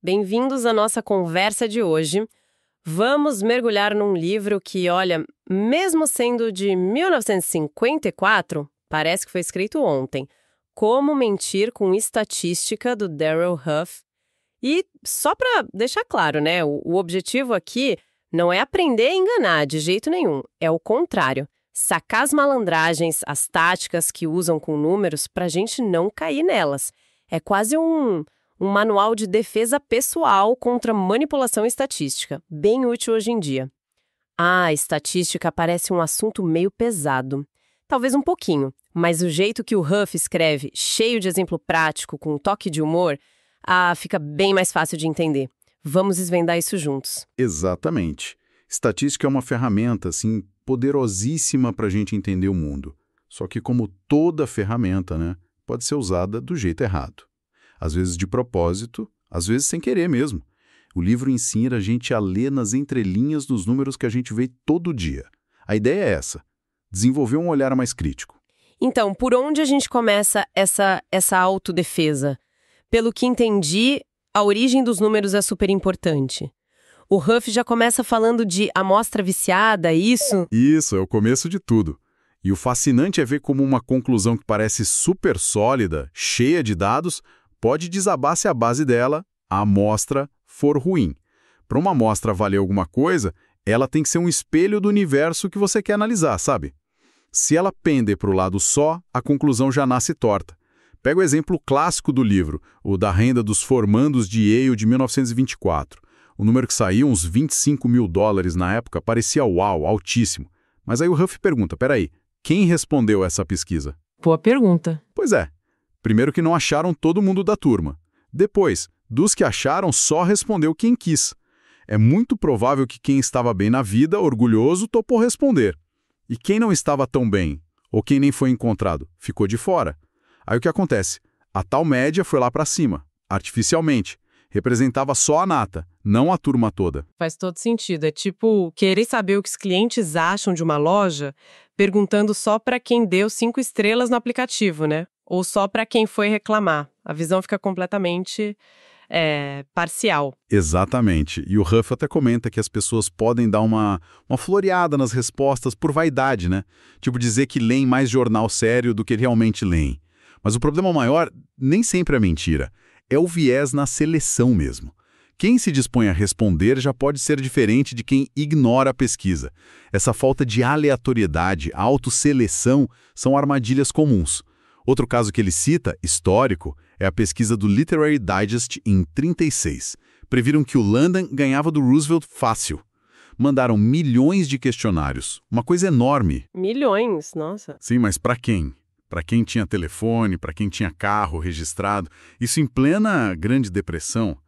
Bem-vindos à nossa conversa de hoje. Vamos mergulhar num livro que, olha, mesmo sendo de 1954, parece que foi escrito ontem. Como Mentir com Estatística, do Darrell Huff. E só para deixar claro, né, o objetivo aqui não é aprender a enganar de jeito nenhum, é o contrário. Sacar as malandragens, as táticas que usam com números para a gente não cair nelas. É quase um manual de defesa pessoal contra manipulação estatística, bem útil hoje em dia. A estatística parece um assunto meio pesado. Talvez um pouquinho, mas o jeito que o Huff escreve, cheio de exemplo prático, com um toque de humor, fica bem mais fácil de entender. Vamos desvendar isso juntos. Exatamente. Estatística é uma ferramenta, assim, poderosíssima para a gente entender o mundo. Só que, como toda ferramenta, né, pode ser usada do jeito errado. Às vezes de propósito, às vezes sem querer mesmo. O livro ensina a gente a ler nas entrelinhas dos números que a gente vê todo dia. A ideia é essa, desenvolver um olhar mais crítico. Então, por onde a gente começa essa autodefesa? Pelo que entendi, a origem dos números é super importante. O Huff já começa falando de amostra viciada, isso? Isso, é o começo de tudo. E o fascinante é ver como uma conclusão que parece super sólida, cheia de dados, pode desabar se a base dela, a amostra, for ruim. Para uma amostra valer alguma coisa, ela tem que ser um espelho do universo que você quer analisar, sabe? Se ela pender para o lado só, a conclusão já nasce torta. Pega o exemplo clássico do livro, o da renda dos formandos de Yale de 1924. O número que saiu, uns 25 mil dólares na época, parecia uau, altíssimo. Mas aí o Huff pergunta, peraí, quem respondeu essa pesquisa? Boa pergunta. Pois é. Primeiro que não acharam todo mundo da turma. Depois, dos que acharam, só respondeu quem quis. É muito provável que quem estava bem na vida, orgulhoso, topou responder. E quem não estava tão bem, ou quem nem foi encontrado, ficou de fora. Aí o que acontece? A tal média foi lá para cima, artificialmente. Representava só a nata, não a turma toda. Faz todo sentido. É tipo querer saber o que os clientes acham de uma loja, perguntando só para quem deu 5 estrelas no aplicativo, né? Ou só para quem foi reclamar. A visão fica completamente parcial. Exatamente. E o Huff até comenta que as pessoas podem dar uma floreada nas respostas por vaidade, né? Tipo dizer que leem mais jornal sério do que realmente leem. Mas o problema maior nem sempre é mentira. É o viés na seleção mesmo. Quem se dispõe a responder já pode ser diferente de quem ignora a pesquisa. Essa falta de aleatoriedade, autoseleção, são armadilhas comuns. Outro caso que ele cita, histórico, é a pesquisa do Literary Digest em 1936. Previram que o Landon ganhava do Roosevelt fácil. Mandaram milhões de questionários, uma coisa enorme. Milhões, nossa. Sim, mas para quem? Para quem tinha telefone, para quem tinha carro registrado. Isso em plena Grande Depressão.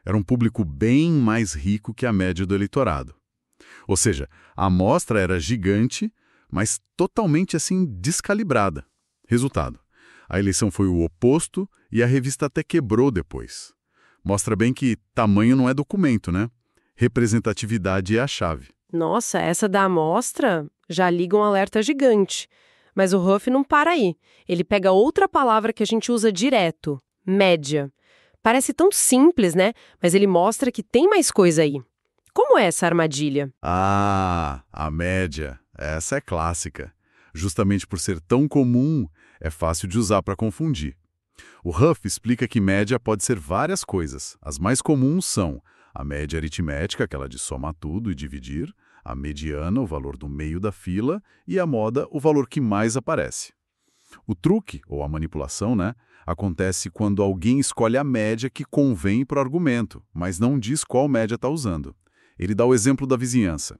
Era um público bem mais rico que a média do eleitorado. Ou seja, a amostra era gigante, mas totalmente assim descalibrada. Resultado, a eleição foi o oposto e a revista até quebrou depois. Mostra bem que tamanho não é documento, né? Representatividade é a chave. Nossa, essa da amostra já liga um alerta gigante. Mas o Huff não para aí. Ele pega outra palavra que a gente usa direto, média. Parece tão simples, né? Mas ele mostra que tem mais coisa aí. Como é essa armadilha? Ah, a média. Essa é clássica. Justamente por ser tão comum, é fácil de usar para confundir. O Huff explica que média pode ser várias coisas. As mais comuns são a média aritmética, aquela de somar tudo e dividir, a mediana, o valor do meio da fila, e a moda, o valor que mais aparece. O truque, ou a manipulação, né, acontece quando alguém escolhe a média que convém para o argumento, mas não diz qual média está usando. Ele dá o exemplo da vizinhança.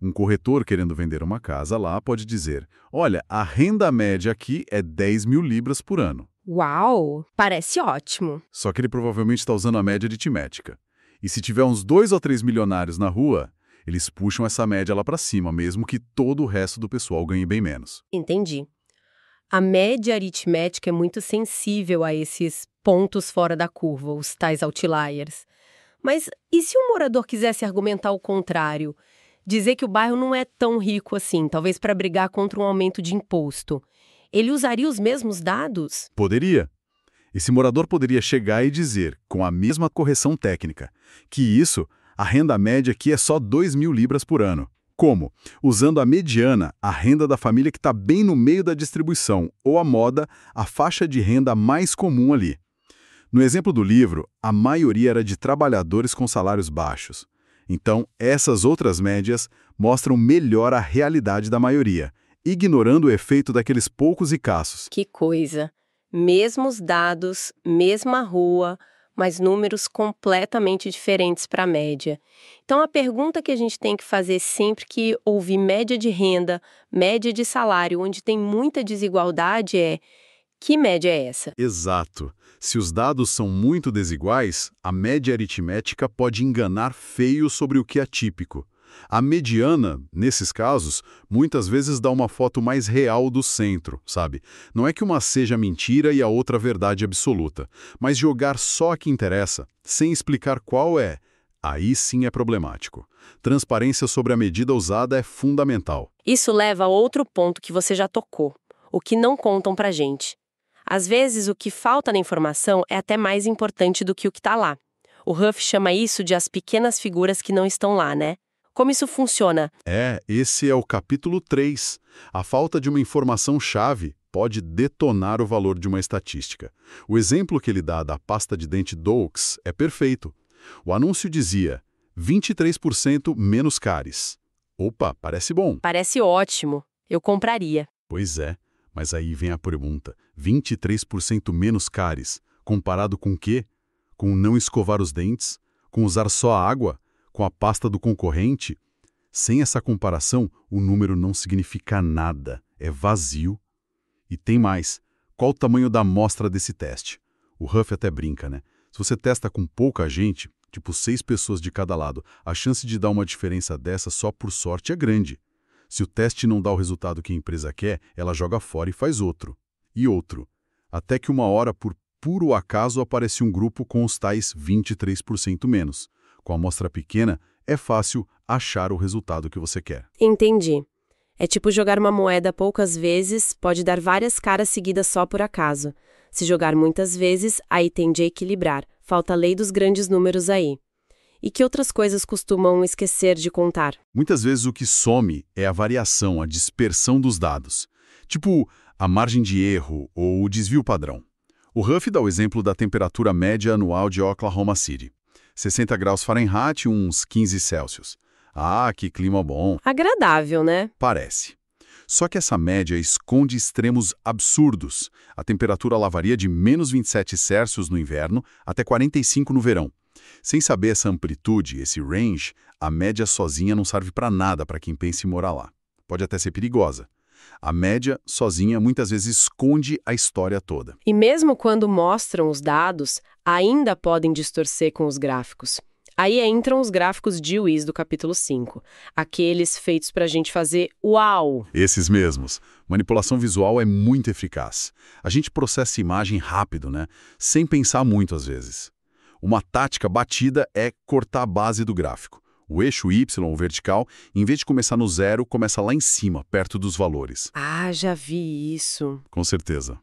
Um corretor querendo vender uma casa lá pode dizer, olha, a renda média aqui é 10 mil libras por ano. Uau, parece ótimo. Só que ele provavelmente está usando a média aritmética. E se tiver uns 2 ou 3 milionários na rua, eles puxam essa média lá para cima, mesmo que todo o resto do pessoal ganhe bem menos. Entendi. A média aritmética é muito sensível a esses pontos fora da curva, os tais outliers. Mas e se um morador quisesse argumentar o contrário? Dizer que o bairro não é tão rico assim, talvez para brigar contra um aumento de imposto. Ele usaria os mesmos dados? Poderia. Esse morador poderia chegar e dizer, com a mesma correção técnica, que isso, a renda média aqui é só 2.000 libras por ano. Como? Usando a mediana, a renda da família que está bem no meio da distribuição, ou a moda, a faixa de renda mais comum ali. No exemplo do livro, a maioria era de trabalhadores com salários baixos. Então, essas outras médias mostram melhor a realidade da maioria, ignorando o efeito daqueles poucos ricaços. Que coisa! Mesmos dados, mesma rua, mas números completamente diferentes para a média. Então, a pergunta que a gente tem que fazer sempre que ouvir média de renda, média de salário, onde tem muita desigualdade é: que média é essa? Exato. Se os dados são muito desiguais, a média aritmética pode enganar feio sobre o que é típico. A mediana, nesses casos, muitas vezes dá uma foto mais real do centro, sabe? Não é que uma seja mentira e a outra verdade absoluta, mas jogar só a que interessa, sem explicar qual é, aí sim é problemático. Transparência sobre a medida usada é fundamental. Isso leva a outro ponto que você já tocou: o que não contam pra gente. Às vezes, o que falta na informação é até mais importante do que o que está lá. O Huff chama isso de as pequenas figuras que não estão lá, né? Como isso funciona? Esse é o capítulo 3. A falta de uma informação-chave pode detonar o valor de uma estatística. O exemplo que ele dá da pasta de dente Doux é perfeito. O anúncio dizia 23% menos cáries. Opa, parece bom. Parece ótimo. Eu compraria. Pois é, mas aí vem a pergunta. 23% menos cáries, comparado com o quê? Com não escovar os dentes? Com usar só a água? Com a pasta do concorrente? Sem essa comparação, o número não significa nada, é vazio. E tem mais, qual o tamanho da amostra desse teste? O Huff até brinca, né? Se você testa com pouca gente, tipo 6 pessoas de cada lado, a chance de dar uma diferença dessa só por sorte é grande. Se o teste não dá o resultado que a empresa quer, ela joga fora e faz outro. E outro. Até que uma hora, por puro acaso, aparece um grupo com os tais 23% menos. Com a amostra pequena, é fácil achar o resultado que você quer. Entendi. É tipo jogar uma moeda poucas vezes, pode dar várias caras seguidas só por acaso. Se jogar muitas vezes, aí tende a equilibrar. Falta a lei dos grandes números aí. E que outras coisas costumam esquecer de contar? Muitas vezes o que some é a variação, a dispersão dos dados. Tipo, a margem de erro ou o desvio padrão. O Huff dá o exemplo da temperatura média anual de Oklahoma City. 60 graus Fahrenheit, uns 15 Celsius. Ah, que clima bom. Agradável, né? Parece. Só que essa média esconde extremos absurdos. A temperatura lá varia de menos 27 Celsius no inverno até 45 no verão. Sem saber essa amplitude, esse range, a média sozinha não serve para nada para quem pensa em morar lá. Pode até ser perigosa. A média, sozinha, muitas vezes esconde a história toda. E mesmo quando mostram os dados, ainda podem distorcer com os gráficos. Aí entram os gráficos Dewey's do capítulo 5, aqueles feitos para a gente fazer uau! Esses mesmos. Manipulação visual é muito eficaz. A gente processa imagem rápido, né? Sem pensar muito às vezes. Uma tática batida é cortar a base do gráfico. O eixo Y, o vertical, em vez de começar no zero, começa lá em cima, perto dos valores. Ah, já vi isso. Com certeza.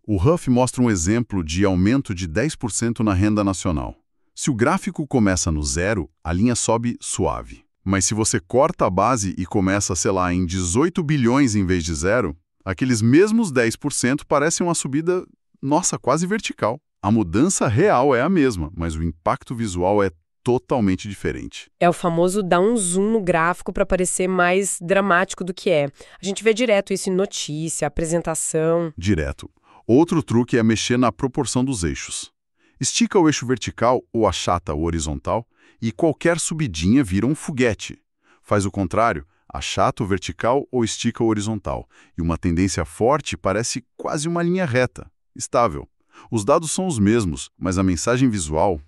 O Huff mostra um exemplo de aumento de 10% na renda nacional. Se o gráfico começa no zero, a linha sobe suave. Mas se você corta a base e começa, sei lá, em 18 bilhões em vez de zero, aqueles mesmos 10% parecem uma subida, nossa, quase vertical. A mudança real é a mesma, mas o impacto visual é totalmente diferente. É o famoso dar um zoom no gráfico para parecer mais dramático do que é. A gente vê direto isso em notícia, apresentação. Direto. Outro truque é mexer na proporção dos eixos. Estica o eixo vertical ou achata o horizontal e qualquer subidinha vira um foguete. Faz o contrário, achata o vertical ou estica o horizontal. E uma tendência forte parece quase uma linha reta, estável. Os dados são os mesmos, mas a mensagem visual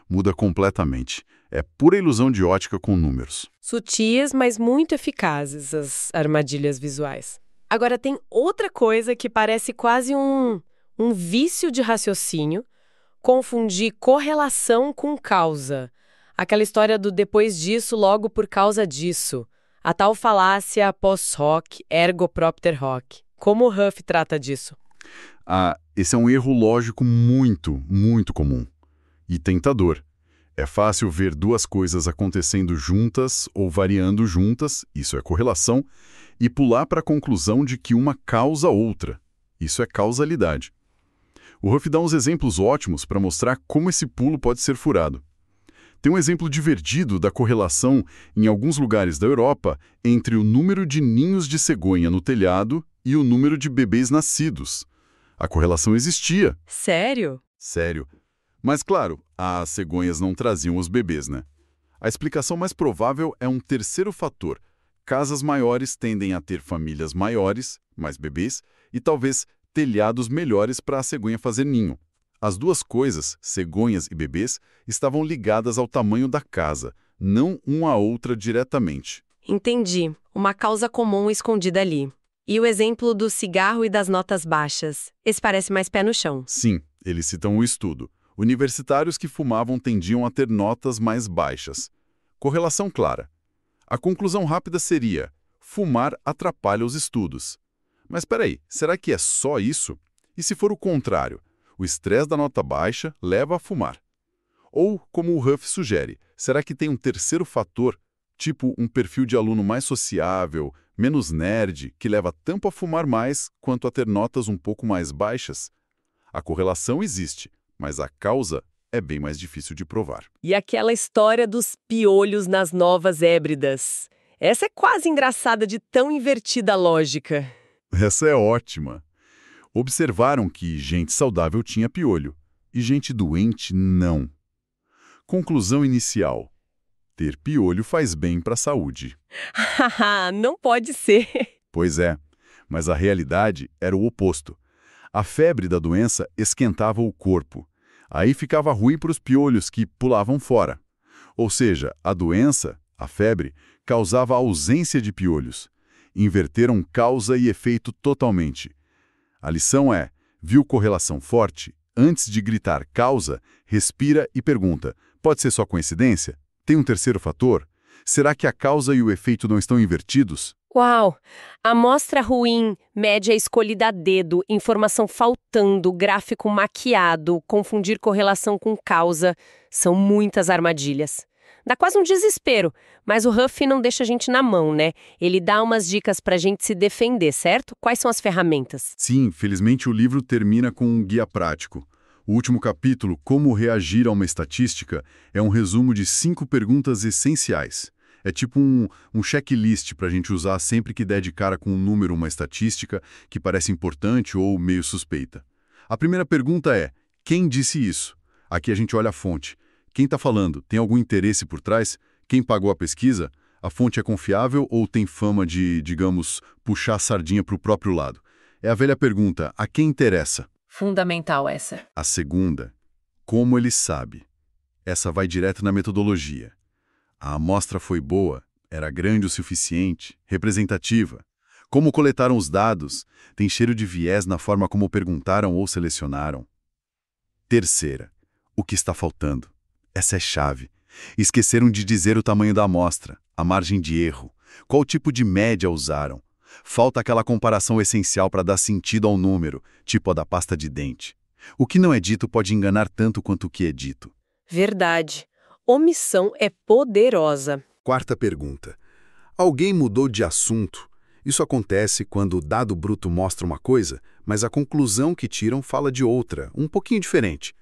muda completamente. É pura ilusão de ótica com números. Sutis, mas muito eficazes as armadilhas visuais. Agora tem outra coisa que parece quase um vício de raciocínio, confundir correlação com causa. Aquela história do depois disso, logo por causa disso. A tal falácia post hoc, ergo propter hoc. Como o Huff trata disso? Esse é um erro lógico muito, muito comum e tentador. É fácil ver duas coisas acontecendo juntas ou variando juntas, isso é correlação, e pular para a conclusão de que uma causa outra, isso é causalidade. O Huff dá uns exemplos ótimos para mostrar como esse pulo pode ser furado. Tem um exemplo divertido da correlação em alguns lugares da Europa entre o número de ninhos de cegonha no telhado e o número de bebês nascidos. A correlação existia. Sério? Sério. Mas, claro, as cegonhas não traziam os bebês, né? A explicação mais provável é um terceiro fator. Casas maiores tendem a ter famílias maiores, mais bebês, e talvez telhados melhores para a cegonha fazer ninho. As duas coisas, cegonhas e bebês, estavam ligadas ao tamanho da casa, não uma a outra diretamente. Entendi. Uma causa comum escondida ali. E o exemplo do cigarro e das notas baixas? Esse parece mais pé no chão. Sim, eles citam o estudo. Universitários que fumavam tendiam a ter notas mais baixas. Correlação clara. A conclusão rápida seria: fumar atrapalha os estudos. Mas peraí, será que é só isso? E se for o contrário? O estresse da nota baixa leva a fumar. Ou, como o Huff sugere, será que tem um terceiro fator, tipo um perfil de aluno mais sociável, menos nerd, que leva tanto a fumar mais quanto a ter notas um pouco mais baixas? A correlação existe, mas a causa é bem mais difícil de provar. E aquela história dos piolhos nas Novas Hébridas? Essa é quase engraçada de tão invertida a lógica. Essa é ótima. Observaram que gente saudável tinha piolho e gente doente não. Conclusão inicial: ter piolho faz bem para a saúde. Haha, não pode ser. Pois é, mas a realidade era o oposto. A febre da doença esquentava o corpo. Aí ficava ruim para os piolhos que pulavam fora. Ou seja, a doença, a febre, causava ausência de piolhos. Inverteram causa e efeito totalmente. A lição é: viu correlação forte? Antes de gritar causa, respira e pergunta: pode ser só coincidência? Tem um terceiro fator? Será que a causa e o efeito não estão invertidos? Uau! Amostra ruim, média escolhida a dedo, informação faltando, gráfico maquiado, confundir correlação com causa. São muitas armadilhas. Dá quase um desespero, mas o Huff não deixa a gente na mão, né? Ele dá umas dicas pra gente se defender, certo? Quais são as ferramentas? Sim, felizmente o livro termina com um guia prático. O último capítulo, Como Reagir a uma Estatística, é um resumo de 5 perguntas essenciais. É tipo um checklist para a gente usar sempre que der de cara com um número, uma estatística que parece importante ou meio suspeita. A primeira pergunta é: quem disse isso? Aqui a gente olha a fonte. Quem está falando? Tem algum interesse por trás? Quem pagou a pesquisa? A fonte é confiável ou tem fama de, digamos, puxar a sardinha para o próprio lado? É a velha pergunta: a quem interessa? Fundamental essa. A segunda: como ele sabe? Essa vai direto na metodologia. A amostra foi boa, era grande o suficiente, representativa. Como coletaram os dados? Tem cheiro de viés na forma como perguntaram ou selecionaram. Terceira: o que está faltando? Essa é chave. Esqueceram de dizer o tamanho da amostra, a margem de erro, qual tipo de média usaram. Falta aquela comparação essencial para dar sentido ao número, tipo a da pasta de dente. O que não é dito pode enganar tanto quanto o que é dito. Verdade. Omissão é poderosa. Quarta pergunta: alguém mudou de assunto? Isso acontece quando o dado bruto mostra uma coisa, mas a conclusão que tiram fala de outra, um pouquinho diferente.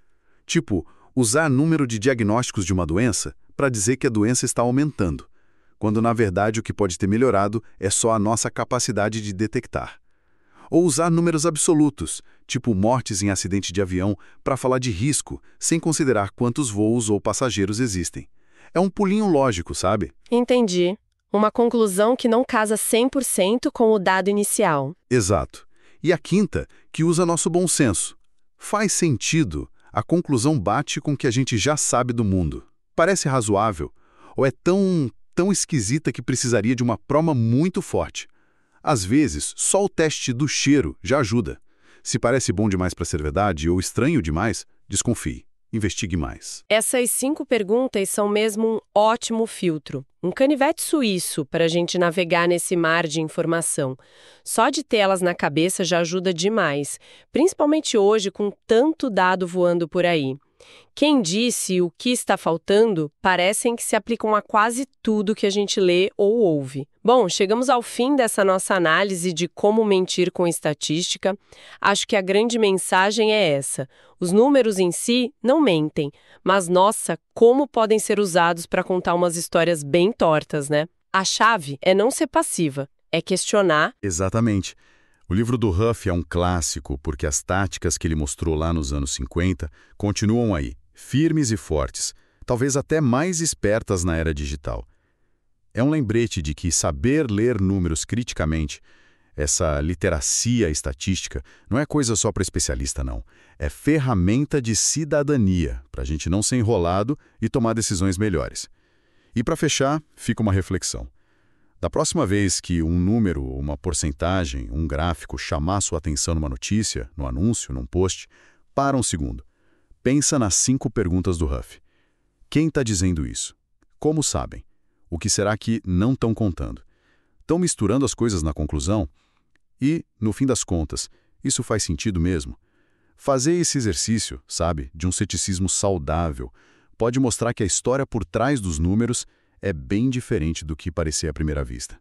Tipo, usar número de diagnósticos de uma doença para dizer que a doença está aumentando, quando na verdade o que pode ter melhorado é só a nossa capacidade de detectar. Ou usar números absolutos, tipo mortes em acidente de avião, para falar de risco, sem considerar quantos voos ou passageiros existem. É um pulinho lógico, sabe? Entendi. Uma conclusão que não casa 100% com o dado inicial. Exato. E a quinta, que usa nosso bom senso. Faz sentido. A conclusão bate com o que a gente já sabe do mundo. Parece razoável, ou é tão esquisita que precisaria de uma prova muito forte. Às vezes, só o teste do cheiro já ajuda. Se parece bom demais para ser verdade ou estranho demais, desconfie. Investigue mais. Essas 5 perguntas são mesmo um ótimo filtro. um canivete suíço para a gente navegar nesse mar de informação. Só de ter elas na cabeça já ajuda demais, principalmente hoje com tanto dado voando por aí. Quem disse o que está faltando parecem que se aplicam a quase tudo que a gente lê ou ouve. Bom, chegamos ao fim dessa nossa análise de como mentir com estatística. Acho que a grande mensagem é essa. Os números em si não mentem, mas nossa, como podem ser usados para contar umas histórias bem tortas, né? A chave é não ser passiva, é questionar. Exatamente. O livro do Huff é um clássico porque as táticas que ele mostrou lá nos anos 50 continuam aí, firmes e fortes, talvez até mais espertas na era digital. É um lembrete de que saber ler números criticamente, essa literacia estatística, não é coisa só para especialista, não. É ferramenta de cidadania, para a gente não ser enrolado e tomar decisões melhores. E para fechar, fica uma reflexão. Da próxima vez que um número, uma porcentagem, um gráfico chamar sua atenção numa notícia, no anúncio, num post, para um segundo. Pensa nas 5 perguntas do Huff. Quem está dizendo isso? Como sabem? O que será que não estão contando? Estão misturando as coisas na conclusão? E, no fim das contas, isso faz sentido mesmo? Fazer esse exercício, sabe, de um ceticismo saudável, pode mostrar que a história por trás dos números é bem diferente do que parecia à primeira vista.